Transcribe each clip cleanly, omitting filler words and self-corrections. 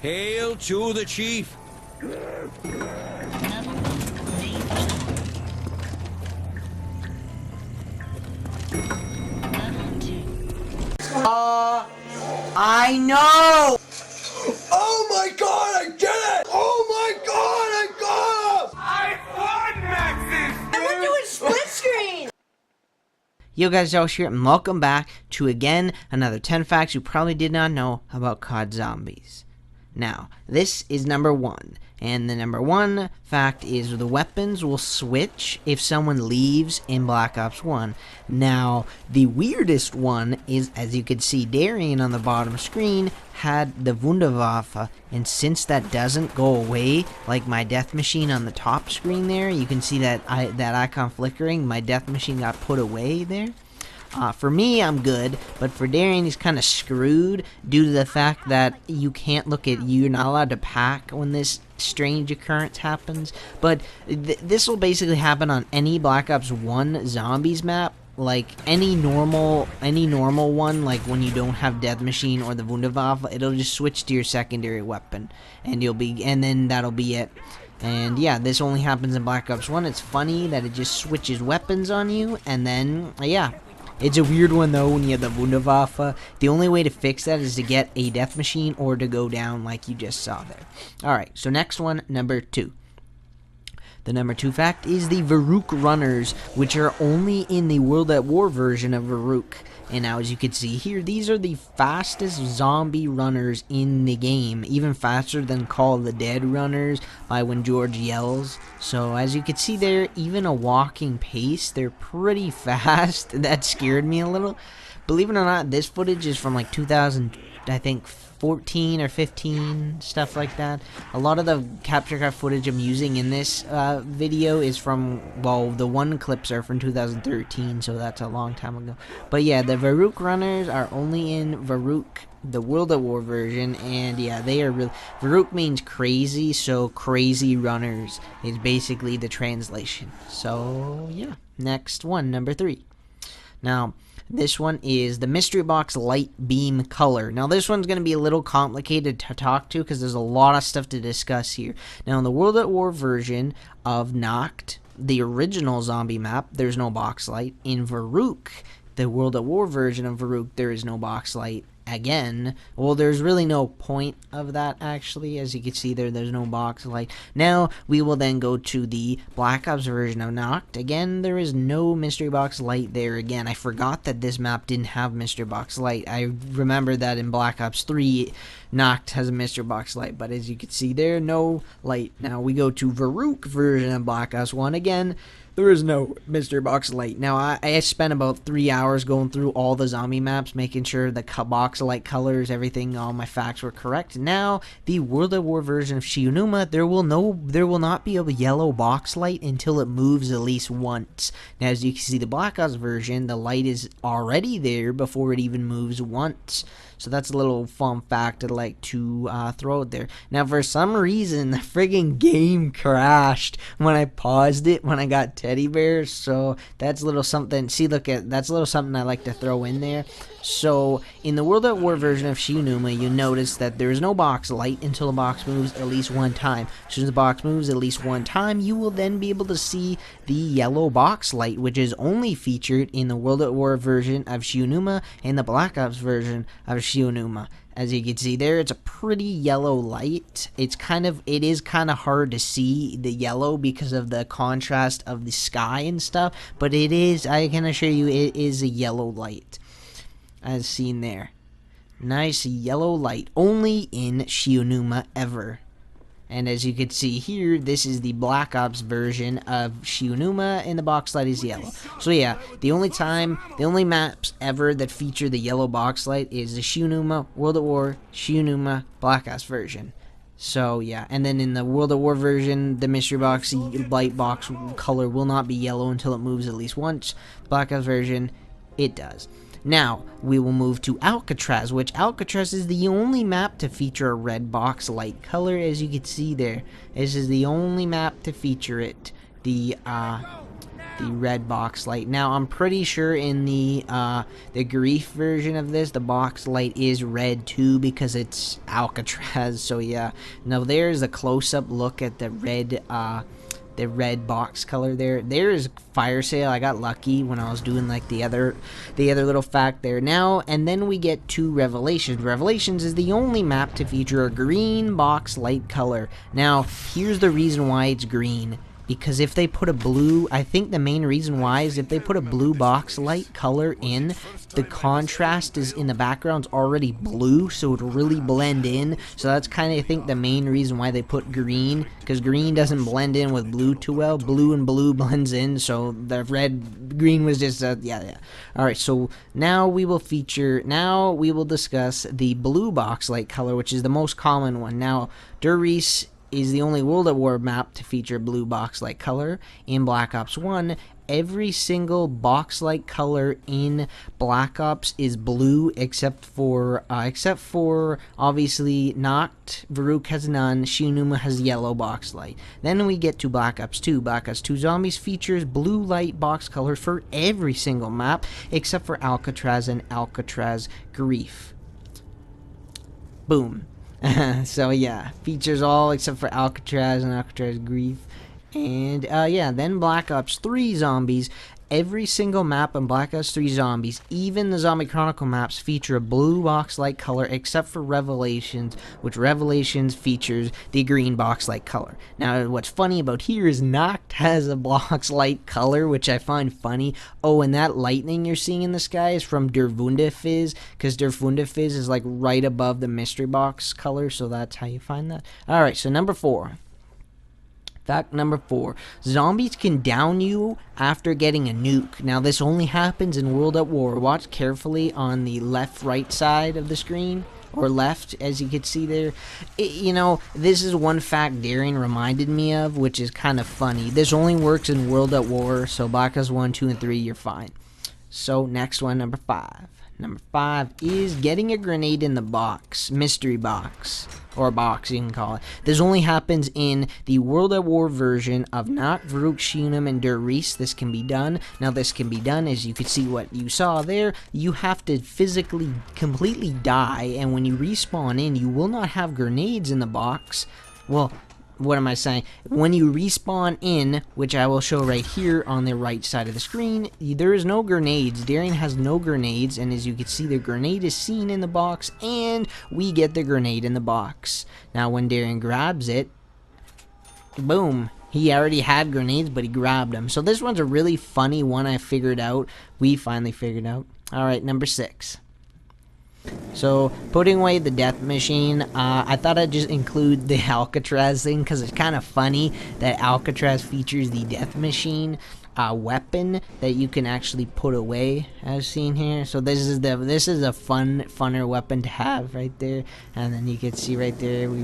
Hail to the chief! I know! Oh my god, I did it! Oh my god, I got him! I won, Maxis! And we're doing split screen! Yo guys, Josh here, and welcome back to again another 10 facts you probably did not know about COD Zombies. Now, this is number 1, and the number 1 fact is the weapons will switch if someone leaves in Black Ops 1. Now, the weirdest one is, as you can see, Darian on the bottom screen had the Wunderwaffe, and since that doesn't go away, like my death machine on the top screen there, you can see that that icon flickering, my death machine got put away there. For me, I'm good, but for Darian, he's kind of screwed due to the fact that you can't look at, you're not allowed to pack when this strange occurrence happens. But this will basically happen on any Black Ops 1 Zombies map, like any normal one, like when you don't have Death Machine or the Wunderwaffe, it'll just switch to your secondary weapon, and then that'll be it. And yeah, this only happens in Black Ops 1. It's funny that it just switches weapons on you, and then yeah. It's a weird one though when you have the Wunderwaffe. The only way to fix that is to get a death machine or to go down like you just saw there. Alright, so next one, number 2. The number 2 fact is the Veruca Runners, which are only in the World at War version of Veruca. And now as you can see here, these are the fastest zombie runners in the game, even faster than Call of the Dead runners by When George Yells. So as you can see there, even a walking pace, they're pretty fast. That scared me a little. Believe it or not, this footage is from like 2000, I think 14 or 15, stuff like that. A lot of the capture card footage I'm using in this video is from, well, the one clips are from 2013, so that's a long time ago. But yeah, the Veruca Runners are only in Veruca, the World at War version, and yeah, they are really, Veruca means crazy, so crazy runners is basically the translation. So yeah, next one, number 3. Now, this one is the Mystery Box Light Beam Color. Now, this one's going to be a little complicated to talk to because there's a lot of stuff to discuss here. Now, in the World at War version of Nuke, the original zombie map, there's no box light. In Veruca, the World at War version of Veruca, there is no box light. Again, well, there's really no point of that, actually. As you can see there, there's no box light. Now, we will then go to the Black Ops version of Nuke. Again, there is no mystery box light there again. I forgot that this map didn't have mystery box light. I remember that in Black Ops 3, Nuke has a mystery box light, but as you can see there, no light. Now, we go to Veruca version of Black Ops 1. Again, there is no mystery box light. Now, I spent about 3 hours going through all the zombie maps, making sure the box light colors, everything, all my facts were correct. Now, the World at War version of Shionuma, there will not be a yellow box light until it moves at least once. Now, as you can see, the Black Ops version, the light is already there before it even moves once. So that's a little fun fact I'd like to throw out there. Now, for some reason, the friggin' game crashed when I paused it when I got teddy bears. So that's a little something. See, look at that's a little something I like to throw in there. So in the World at War version of Shionuma, you notice that there is no box light until the box moves at least one time. As soon as the box moves at least one time, you will then be able to see the yellow box light, which is only featured in the World at War version of Shionuma and the Black Ops version of Shionuma. As you can see there, it's a pretty yellow light. It is kind of hard to see the yellow because of the contrast of the sky and stuff, but it is, I can assure you, it is a yellow light, as seen there. Nice yellow light, only in Shionuma ever. And as you can see here, this is the Black Ops version of Shionuma, and the box light is yellow. So yeah, the only maps ever that feature the yellow box light is the Shionuma, World at War, Shionuma, Black Ops version. So yeah, and then in the World at War version, the mystery box light box color will not be yellow until it moves at least once. The Black Ops version, it does. Now, we will move to Alcatraz, which Alcatraz is the only map to feature a red box light color, as you can see there. This is the only map to feature it. The the red box light. Now I'm pretty sure in the grief version of this, the box light is red too because it's Alcatraz. So yeah, now there's a close-up look at the red box color there. There is fire sale. I got lucky when I was doing like the other little fact there. Now and then we get to Revelations. Revelations is the only map to feature a green box light color. Now here's the reason why it's green. Because if they put a blue, I think the main reason why is if they put a blue box light color in, the contrast is in the background's already blue, so it'll really blend in. So that's kind of, I think, the main reason why they put green, because green doesn't blend in with blue too well. Blue and blue blends in, so the green was just, yeah. Alright, so now we will discuss the blue box light color, which is the most common one. Now, Der Riese is the only World at War map to feature blue box light color. In Black Ops 1, every single box light color in Black Ops is blue except for obviously Nacht, Veruca has none, Shinuma has yellow box light. Then we get to Black Ops 2. Black Ops 2 Zombies features blue light box color for every single map except for Alcatraz and Alcatraz Grief. Boom. So yeah, features all except for Alcatraz and Alcatraz Grief. And yeah, then Black Ops 3 Zombies. Every single map in Black Ops 3 Zombies, even the Zombie Chronicle maps, feature a blue box light color except for Revelations, which Revelations features the green box light color. Now, what's funny about here is Nacht has a box light color, which I find funny. Oh, and that lightning you're seeing in the sky is from Der Wunderfizz, because Der Wunderfizz is like right above the mystery box color, so that's how you find that. Alright, so number 4. Fact number 4. Zombies can down you after getting a nuke. Now this only happens in World at War. Watch carefully on the left-right side of the screen. Or left, as you can see there. You know, this is one fact Darian reminded me of, which is kind of funny. This only works in World at War, so Black Ops 1, 2, and 3, you're fine. So, next one, number 5. Number 5 is getting a grenade in the box. Mystery box. Or box, you can call it. This only happens in the World at War version of Nacht, Veruca, Shinum, and Der Riese. This can be done. Now, this can be done, as you can see what you saw there. You have to physically, completely die, and when you respawn in, you will not have grenades in the box. Well, what am I saying? When you respawn in, which I will show right here on the right side of the screen, there is no grenades. Darian has no grenades, and as you can see, the grenade is seen in the box, and we get the grenade in the box. Now, when Darian grabs it, boom. He already had grenades, but he grabbed them. So this one's a really funny one I figured out. We finally figured out. Alright, number 6. So, putting away the death machine, I thought I'd just include the Alcatraz thing, because it's kind of funny that Alcatraz features the death machine weapon that you can actually put away, as seen here. So this is a funner weapon to have right there, and then you can see right there we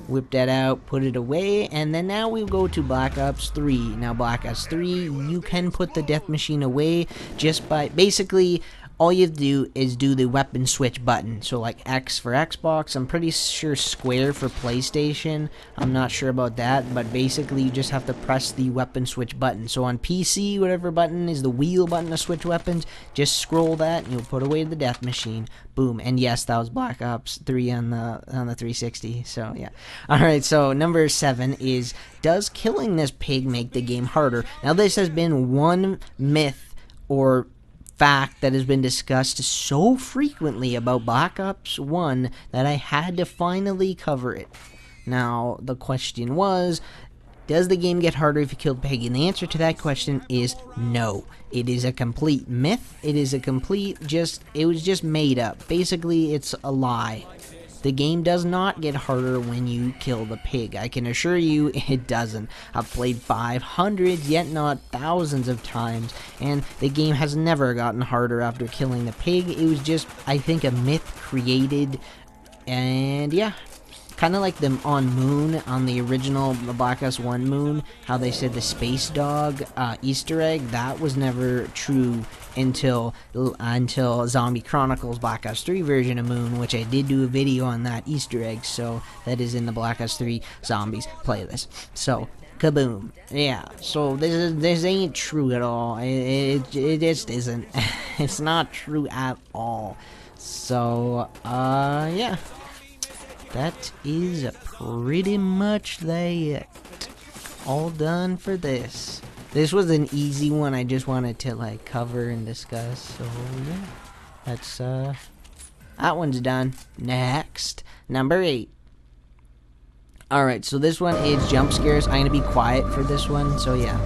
whip that out, put it away, and then now we go to Black Ops 3. Now Black Ops 3, you can put the death machine away just by basically. All you have to do is do the weapon switch button. So like X for Xbox, I'm pretty sure square for PlayStation. I'm not sure about that, but basically you just have to press the weapon switch button. So on PC, whatever button is the wheel button to switch weapons, just scroll that and you'll put away the death machine. Boom. And yes, that was Black Ops 3 on the 360. So yeah. Alright, so number 7 is, does killing this pig make the game harder? Now this has been one myth or fact that has been discussed so frequently about Black Ops 1 that I had to finally cover it. Now, the question was, does the game get harder if you kill Peggy? And the answer to that question is no. It is a complete myth. It is a complete it was just made up. Basically, it's a lie. The game does not get harder when you kill the pig. I can assure you it doesn't. I've played 500, yet not thousands of times, and the game has never gotten harder after killing the pig. It was just, I think, a myth created, and yeah. Kind of like them on Moon, on the original Black Ops 1 Moon, how they said the space dog Easter egg, that was never true until Zombie Chronicles Black Ops 3 version of Moon, which I did do a video on that Easter egg, so that is in the Black Ops 3 Zombies playlist. So, Kaboom. Yeah, so this ain't true at all. It just isn't. It's not true at all. So, yeah. That is pretty much that. All done for this. This was an easy one. I just wanted to, like, cover and discuss. So, yeah. That's, that one's done. Next. Number 8. Alright, so this one is jump scares. I'm gonna be quiet for this one, so yeah.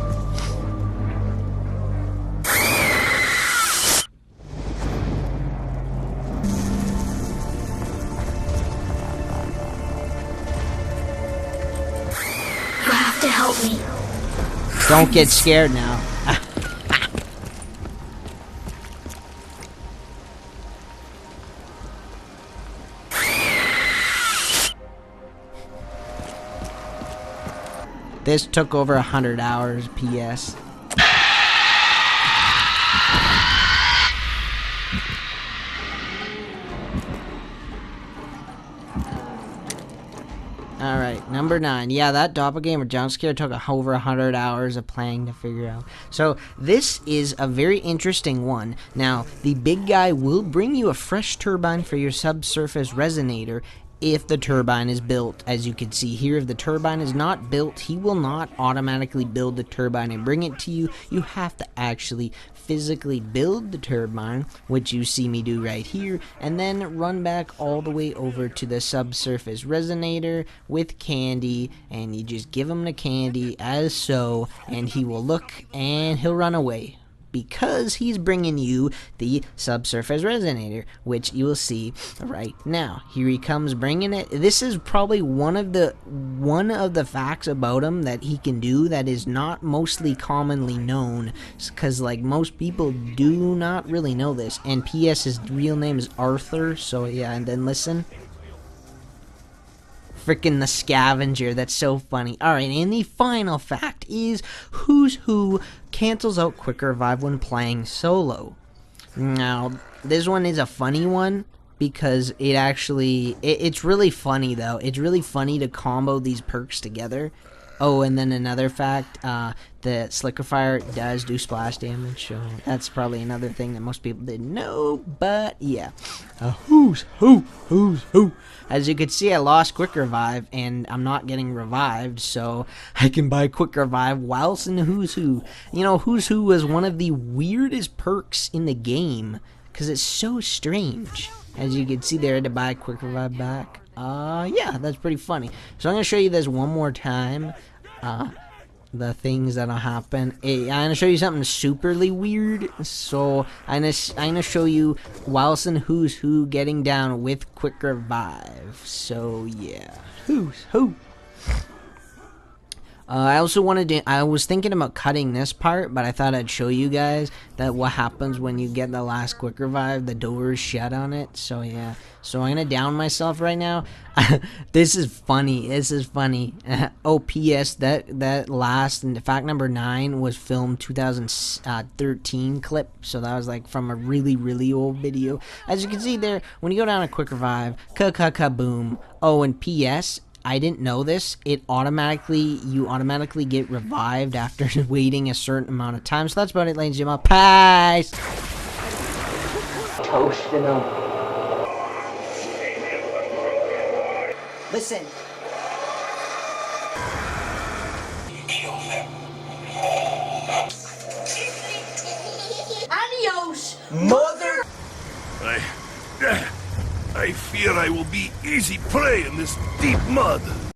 You have to help me. Don't get scared now. This took over 100 hours, PS. Alright, number 9. Yeah, that doppelganger jump scare took over 100 hours of playing to figure out. So, this is a very interesting one. Now, the big guy will bring you a fresh turbine for your subsurface resonator if the turbine is built. As you can see here, if the turbine is not built, he will not automatically build the turbine and bring it to you. You have to actually physically build the turbine, which you see me do right here, and then run back all the way over to the subsurface resonator with candy, and you just give him the candy as so, and he will look and he'll run away. Because he's bringing you the subsurface resonator, which you will see right now. Here he comes bringing it. This is probably one of the facts about him that he can do that is not mostly commonly known, because like most people do not really know this. And P.S. his real name is Arthur. So yeah, and then listen. Freaking the scavenger, that's so funny. Alright, and the final fact is Who's Who cancels out quick revive when playing solo. Now, this one is a funny one because it actually, it's really funny though. It's really funny to combo these perks together. Oh, and then another fact, the Slicker Fire does do splash damage, so that's probably another thing that most people didn't know, but yeah. Who's who? As you can see, I lost Quick Revive, and I'm not getting revived, so I can buy Quick Revive whilst in Who's Who. You know, Who's Who was one of the weirdest perks in the game, because it's so strange. As you can see there, to buy Quick Revive back. Yeah, that's pretty funny. So I'm going to show you this one more time. The things that'll happen. I'm going to show you something superly weird. So I'm going to show you whilst in Who's Who getting down with Quick Revive. So yeah. Who's Who? I also wanted to, I was thinking about cutting this part, but I thought I'd show you guys that what happens when you get the last Quick Revive, the door is shut on it. So yeah, so I'm gonna down myself right now. This is funny, oh, P.S. that last, and fact number 9 was filmed 2013 clip, so that was like from a really old video. As you can see there, when you go down a Quick Revive, ka-ka-ka-boom. Oh, and P.S. I didn't know this. You automatically get revived after waiting a certain amount of time. So that's about it, ladies and gentlemen. Peace. Toasting them. Listen. Adios, Mother! I fear I will be easy prey in this deep mud.